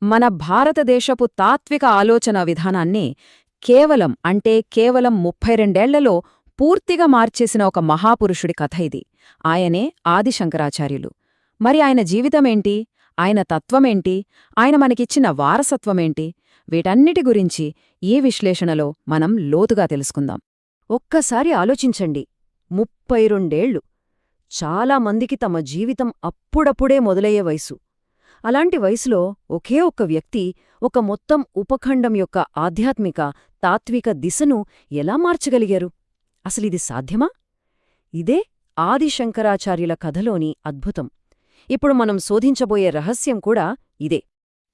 మన భారతదేశపు తాత్విక ఆలోచన విధానాన్ని కేవలం 32 పూర్తిగా మార్చేసిన ఒక మహాపురుషుడి కథ ఇది. ఆయనే ఆదిశంకరాచార్యులు. మరి ఆయన జీవితమేంటి, ఆయన తత్వమేంటి, ఆయన మనకిచ్చిన వారసత్వమేంటి, వీటన్నిటి గురించి ఈ విశ్లేషణలో మనం లోతుగా తెలుసుకుందాం. ఒక్కసారి ఆలోచించండి, 32 చాలామందికి తమ జీవితం అప్పుడప్పుడే మొదలయ్యే వయసు. అలాంటి వయసులో ఒకే ఒక్క వ్యక్తి ఒక మొత్తం ఉపఖండం యొక్క ఆధ్యాత్మిక, తాత్విక దిశను ఎలా మార్చగలిగారు? అసలిది సాధ్యమా? ఇదే ఆదిశంకరాచార్యుల కథలోని అద్భుతం. ఇప్పుడు మనం శోధించబోయే రహస్యం కూడా ఇదే.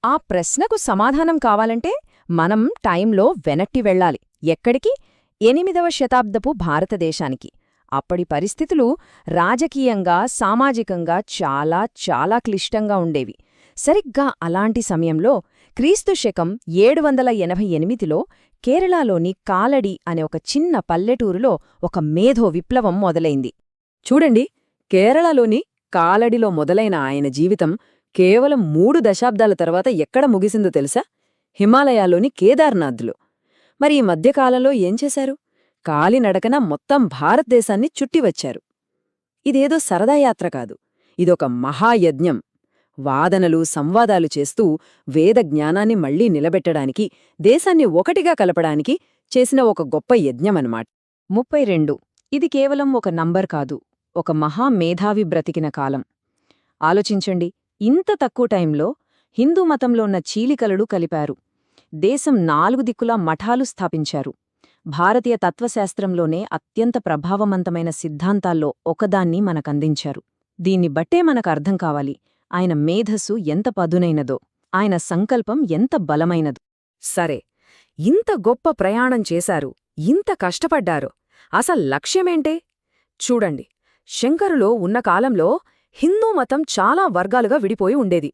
ఆ ప్రశ్నకు సమాధానం కావాలంటే మనం టైంలో వెనక్కి వెళ్ళాలి. ఎక్కడికి? 8వ శతాబ్దపు భారతదేశానికి. అప్పటి పరిస్థితులు రాజకీయంగా, సామాజికంగా చాలా చాలా క్లిష్టంగా ఉండేవి. సరిగ్గా అలాంటి సమయంలో క్రీస్తు శకం 788లో కేరళలోని కాలడి అనే ఒక చిన్న పల్లెటూరులో ఒక మేధో విప్లవం మొదలైంది. చూడండి, కేరళలోని కాలడిలో మొదలైన ఆయన జీవితం కేవలం 3 దశాబ్దాల తర్వాత ఎక్కడ ముగిసిందో తెలుసా? హిమాలయాల్లోని కేదార్నాథ్లో. మరి ఈ మధ్యకాలంలో ఏం చేశారు? కాలినడకన మొత్తం భారతదేశాన్ని చుట్టివచ్చారు. ఇదేదో సరదా యాత్ర కాదు, ఇదొక మహాయజ్ఞం. వాదనలు, సంవాదాలు చేస్తూ వేద జ్ఞానాన్ని మళ్లీ నిలబెట్టడానికి, దేశాన్ని ఒకటిగా కలపడానికి చేసిన ఒక గొప్ప యజ్ఞమన్నమాట. 32 ఇది కేవలం ఒక నంబర్ కాదు, ఒక మహామేధావి బ్రతికిన కాలం. ఆలోచించండి, ఇంత తక్కువ టైంలో హిందూ మతంలో ఉన్న చీలికలలు కలిపారు. దేశం 4 దిక్కులా మఠాలు స్థాపించారు. భారతీయ తత్వశాస్త్రంలోనే అత్యంత ప్రభావవంతమైన సిద్ధాంతాల్లో ఒకదాన్ని మనకందించారు. దీన్ని బట్టే మనకర్థం కావాలి ఆయన మేధస్సు ఎంత పదునైనదో, ఆయన సంకల్పం ఎంత బలమైనదో. సరే, ఇంత గొప్ప ప్రయాణం చేశారు, ఇంత కష్టపడ్డారు, అసలు లక్ష్యమేంటే? చూడండి, శంకరులో ఉన్న కాలంలో హిందూ మతం చాలా వర్గాలుగా విడిపోయి ఉండేది.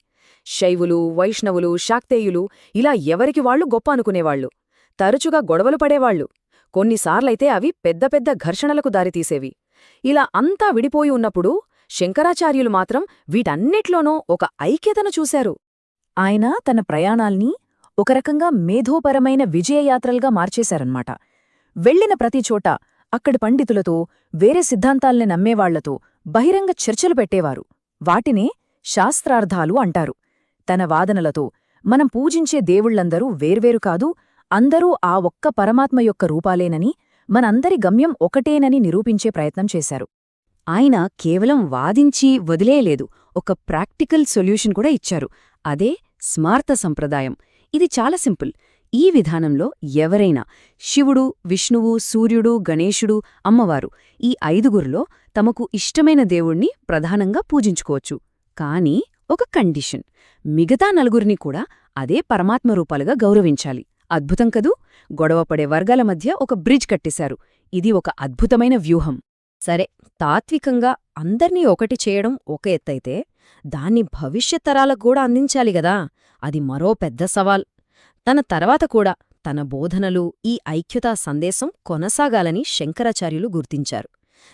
శైవులు, వైష్ణవులు, శాక్తేయులు, ఇలా ఎవరికి వాళ్లు గొప్ప అనుకునేవాళ్లు. తరచుగా గొడవలు పడేవాళ్లు. కొన్నిసార్లైతే అవి పెద్ద పెద్ద ఘర్షణలకు దారితీసేవి. ఇలా అంతా విడిపోయి ఉన్నప్పుడు శంకరాచార్యులు మాత్రం వీటన్నిట్లోనూ ఒక ఐక్యతను చూశారు. ఆయన తన ప్రయాణాల్ని ఒక రకంగా మేధోపరమైన విజయయాత్రలుగా మార్చేశారన్నమాట. వెళ్లిన ప్రతిచోట అక్కడి పండితులతో, వేరే సిద్ధాంతాల్ని నమ్మేవాళ్లతో బహిరంగ చర్చలు పెట్టేవారు. వాటినే శాస్త్రార్థాలు అంటారు. తన వాదనలతో మనం పూజించే దేవుళ్లందరూ వేర్వేరు కాదు, అందరూ ఆ ఒక్క పరమాత్మ యొక్క రూపాలేనని, మనందరి గమ్యం ఒకటేనని నిరూపించే ప్రయత్నం చేశారు. ఆయన కేవలం వాదించి వదిలేయలేదు, ఒక ప్రాక్టికల్ సొల్యూషన్ కూడా ఇచ్చారు. అదే స్మార్త సంప్రదాయం. ఇది చాలా సింపుల్. ఈ విధానంలో ఎవరైనా శివుడు, విష్ణువు, సూర్యుడు, గణేశుడు, అమ్మవారు ఈ 5గురిలో తమకు ఇష్టమైన దేవుణ్ణి ప్రధానంగా పూజించుకోవచ్చు. కానీ ఒక కండిషన్, మిగతా 4గురిని కూడా అదే పరమాత్మ రూపాలుగా గౌరవించాలి. అద్భుతం కదూ! గొడవపడే వర్గాల మధ్య ఒక బ్రిడ్జ్ కట్టేశారు. ఇది ఒక అద్భుతమైన వ్యూహం. సరే, తాత్వికంగా అందర్నీ ఒకటి చేయడం ఒక ఎత్తైతే, దాన్ని భవిష్యత్ తరాలకు కూడా అందించాలి గదా, అది మరో పెద్ద సవాల్. తన తర్వాత కూడా తన బోధనలు, ఈ ఐక్యతా సందేశం కొనసాగాలని శంకరాచార్యులు గుర్తించారు.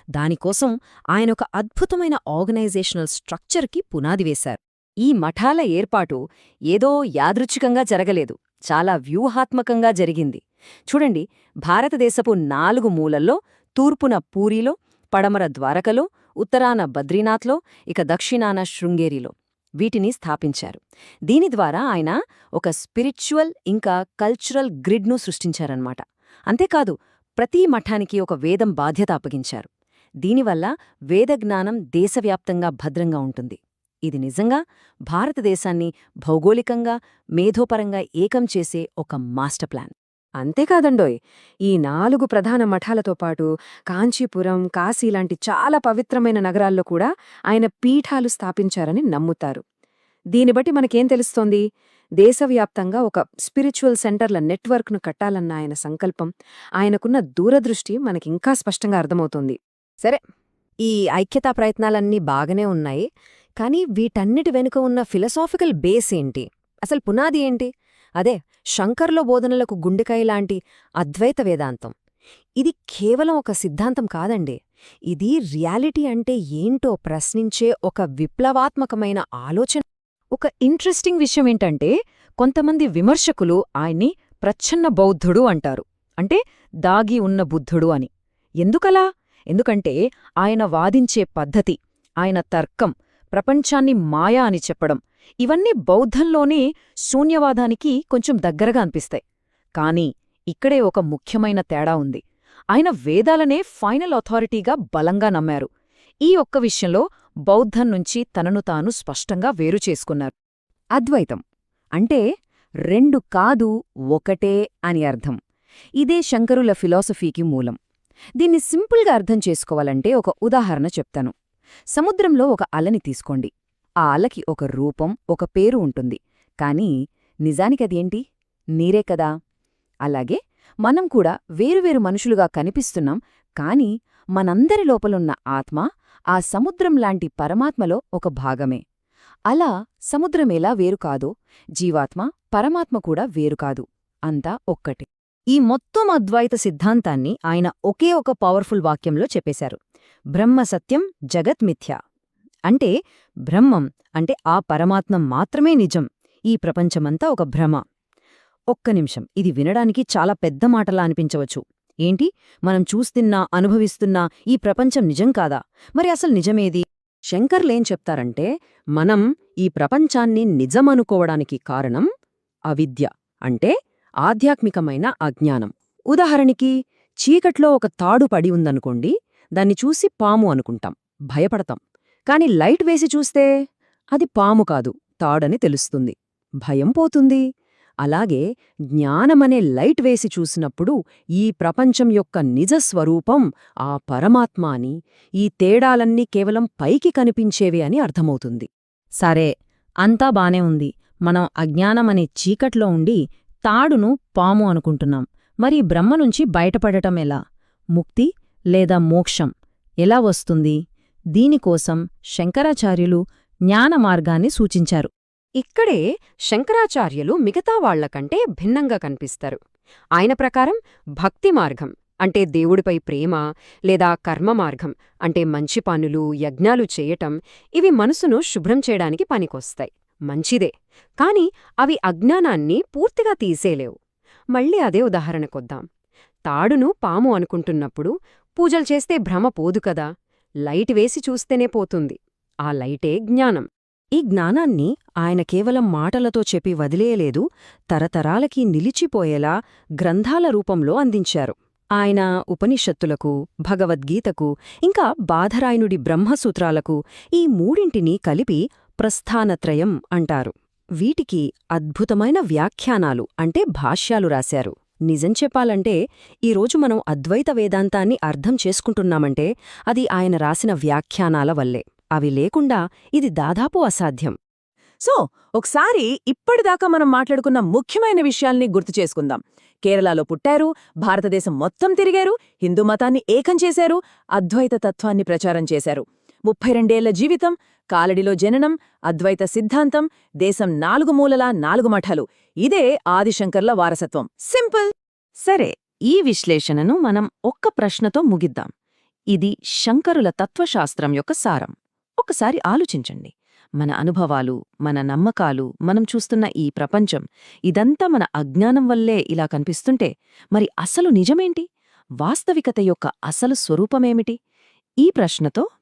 దానికోసం ఆయనొక అద్భుతమైన ఆర్గనైజేషనల్ స్ట్రక్చర్కి పునాది వేశారు. ఈ మఠాల ఏర్పాటు ఏదో యాదృచ్ఛికంగా జరగలేదు, చాలా వ్యూహాత్మకంగా జరిగింది. చూడండి, భారతదేశపు 4 మూలల్లో, తూర్పున పూరీలో, పడమర ద్వారకలో, ఉత్తరాన బద్రీనాథ్లో, ఇక దక్షిణాన శృంగేరిలో వీటిని స్థాపించారు. దీని ద్వారా ఆయన ఒక స్పిరిచువల్ ఇంకా కల్చరల్ గ్రిడ్ను సృష్టించారన్నమాట. అంతేకాదు, ప్రతి మఠానికి ఒక వేదం బాధ్యత అప్పగించారు. దీనివల్ల వేదజ్ఞానం దేశవ్యాప్తంగా భద్రంగా ఉంటుంది. ఇది నిజంగా భారతదేశాన్ని భౌగోళికంగా, మేధోపరంగా ఏకం చేసే ఒక మాస్టర్ ప్లాన్. అంతేకాదండోయ్, ఈ 4 ప్రధాన మఠాలతో పాటు కాంచీపురం, కాశీ లాంటి చాలా పవిత్రమైన నగరాల్లో కూడా ఆయన పీఠాలు స్థాపించారని నమ్ముతారు. దీన్ని బట్టి మనకేం తెలుస్తోంది? దేశవ్యాప్తంగా ఒక స్పిరిచువల్ సెంటర్ల నెట్వర్క్ను కట్టాలన్న ఆయన సంకల్పం, ఆయనకున్న దూరదృష్టి మనకింకా స్పష్టంగా అర్థమవుతోంది. సరే, ఈ ఐక్యతా ప్రయత్నాలన్నీ బాగానే ఉన్నాయి, కానీ వీటన్నిటి వెనుక ఉన్న ఫిలసాఫికల్ బేస్ ఏంటి? అసలు పునాది ఏంటి? అదే శంకర్ల బోధనలకు గుండెకాయలాంటి అద్వైత వేదాంతం. ఇది కేవలం ఒక సిద్ధాంతం కాదండి, ఇది రియాలిటీ అంటే ఏంటో ప్రశ్నించే ఒక విప్లవాత్మకమైన ఆలోచన. ఒక ఇంట్రెస్టింగ్ విషయమేంటంటే, కొంతమంది విమర్శకులు ఆయన్ని ప్రచ్ఛన్న బౌద్ధుడు అంటారు, అంటే దాగి ఉన్న బుద్ధుడు అని. ఎందుకలా? ఎందుకంటే ఆయన వాదించే పద్ధతి, ఆయన తర్కం, ప్రపంచాన్ని మాయా అని చెప్పడం, ఇవన్నీ బౌద్ధంలోనే శూన్యవాదానికి కొంచెం దగ్గరగా అనిపిస్తాయి. కాని ఇక్కడే ఒక ముఖ్యమైన తేడా ఉంది. ఆయన వేదాలనే ఫైనల్ అథారిటీగా బలంగా నమ్మారు. ఈ ఒక్క విషయంలో బౌద్ధం నుంచి తనను తాను స్పష్టంగా వేరు చేసుకున్నారు. అద్వైతం అంటే రెండు కాదు ఒకటే అని అర్థం. ఇదే శంకరుల ఫిలాసఫీకి మూలం. దీన్ని సింపుల్గా అర్థం చేసుకోవాలంటే ఒక ఉదాహరణ చెప్తాను. సముద్రంలో ఒక అలని తీసుకోండి. ఆ అలకి ఒక రూపం, ఒక పేరు ఉంటుంది. కానీ నిజానికదేంటి? నీరే కదా. అలాగే మనం కూడా వేరువేరు మనుషులుగా కనిపిస్తున్నాం, కాని మనందరి లోపలున్న ఆత్మ ఆ సముద్రంలాంటి పరమాత్మలో ఒక భాగమే. అలా సముద్రమేలా వేరుకాదో జీవాత్మ, పరమాత్మ కూడా వేరుకాదు, అంతా ఒక్కటే. ఈ మొత్తం అద్వైత సిద్ధాంతాన్ని ఆయన ఒకే ఒక పవర్ఫుల్ వాక్యంలో చెప్పేశారు: బ్రహ్మ సత్యం, జగత్ మిథ్య. అంటే బ్రహ్మం అంటే ఆ పరమాత్మ మాత్రమే నిజం, ఈ ప్రపంచమంతా ఒక భ్రమ. ఒక్క నిమిషం, ఇది వినడానికి చాలా పెద్ద మాటలా అనిపించవచ్చు. ఏంటి, మనం చూస్తున్నా, అనుభవిస్తున్నా ఈ ప్రపంచం నిజం కాదా? మరి అసలు నిజమేది? శంకర్లేం చెప్తారంటే, మనం ఈ ప్రపంచాన్ని నిజమనుకోవడానికి కారణం అవిద్య, అంటే ఆధ్యాత్మికమైన అజ్ఞానం. ఉదాహరణకి, చీకట్లో ఒక తాడు పడి ఉందనుకోండి, దాన్ని చూసి పాము అనుకుంటాం, భయపడతాం. కాని లైట్ వేసి చూస్తే అది పాము కాదు, తాడని తెలుస్తుంది, భయం పోతుంది. అలాగే జ్ఞానమనే లైట్ వేసి చూసినప్పుడు ఈ ప్రపంచం యొక్క నిజస్వరూపం ఆ పరమాత్మ అని, ఈ తేడాలన్నీ కేవలం పైకి కనిపించేవే అని అర్థమవుతుంది. సరే, అంతా బానే ఉంది. మనం అజ్ఞానమనే చీకట్లో ఉండి తాడును పాము అనుకుంటున్నాం. మరి బ్రహ్మనుంచి బయటపడటం ఎలా? ముక్తి లేదా మోక్షం ఎలా వస్తుంది? దీనికోసం శంకరాచార్యులు జ్ఞానమార్గాన్ని సూచించారు. ఇక్కడే శంకరాచార్యులు మిగతా వాళ్లకంటే భిన్నంగా కనిపిస్తారు. ఆయన ప్రకారం భక్తి మార్గం అంటే దేవుడిపై ప్రేమ, లేదా కర్మ మార్గం అంటే మంచి పనులు, యజ్ఞాలు చేయటం, ఇవి మనసును శుభ్రం చేయడానికి పనికొస్తాయి. మంచిదే, కాని అవి అజ్ఞానాన్ని పూర్తిగా తీసేలేవు. మళ్ళీ అదే ఉదాహరణకొద్దాం. తాడును పాము అనుకుంటున్నప్పుడు పూజలు చేస్తే భ్రమ పోదు కదా, లైట్ వేసి చూస్తేనే పోతుంది. ఆ లైటే జ్ఞానం. ఈ జ్ఞానాన్ని ఆయన కేవలం మాటలతో చెప్పి వదిలేయలేదు, తరతరాలకి నిలిచిపోయేలా గ్రంథాల రూపంలో అందించారు. ఆయన ఉపనిషత్తులకు, భగవద్గీతకు, ఇంకా బాధరాయనుడి బ్రహ్మసూత్రాలకు ఈ మూడింటినీ కలిపి ప్రస్థానత్రయం అంటారు. వీటికి అద్భుతమైన వ్యాఖ్యానాలు అంటే భాష్యాలు రాశారు. నిజం చెప్పాలంటే ఈరోజు మనం అద్వైత వేదాంతాన్ని అర్థం చేసుకుంటున్నామంటే అది ఆయన రాసిన వ్యాఖ్యానాల వల్లే. అవి లేకుండా ఇది దాదాపు అసాధ్యం. సో, ఒకసారి ఇప్పటిదాకా మనం మాట్లాడుకున్న ముఖ్యమైన విషయాల్ని గుర్తు చేసుకుందాం. కేరళలో పుట్టారు, భారతదేశం మొత్తం తిరిగారు, హిందూ మతాన్ని ఏకం చేశారు, అద్వైత తత్వాన్ని ప్రచారం చేశారు. 32 జీవితం, కాలడిలో జననం, అద్వైత సిద్ధాంతం, దేశం 4 మూలలా 4 మఠాలు. ఇదే ఆదిశంకర్ల వారసత్వం. సింపుల్. సరే, ఈ విశ్లేషణను మనం ఒక్క ప్రశ్నతో ముగిద్దాం. ఇది శంకరుల తత్వశాస్త్రం యొక్క సారం. ఒకసారి ఆలోచించండి. మన అనుభవాలు, మన నమ్మకాలు, మనం చూస్తున్న ఈ ప్రపంచం, ఇదంతా మన అజ్ఞానం వల్లే ఇలా కనిపిస్తుంటే మరి అసలు నిజమేంటి? వాస్తవికత యొక్క అసలు స్వరూపమేమిటి? ఈ ప్రశ్నతో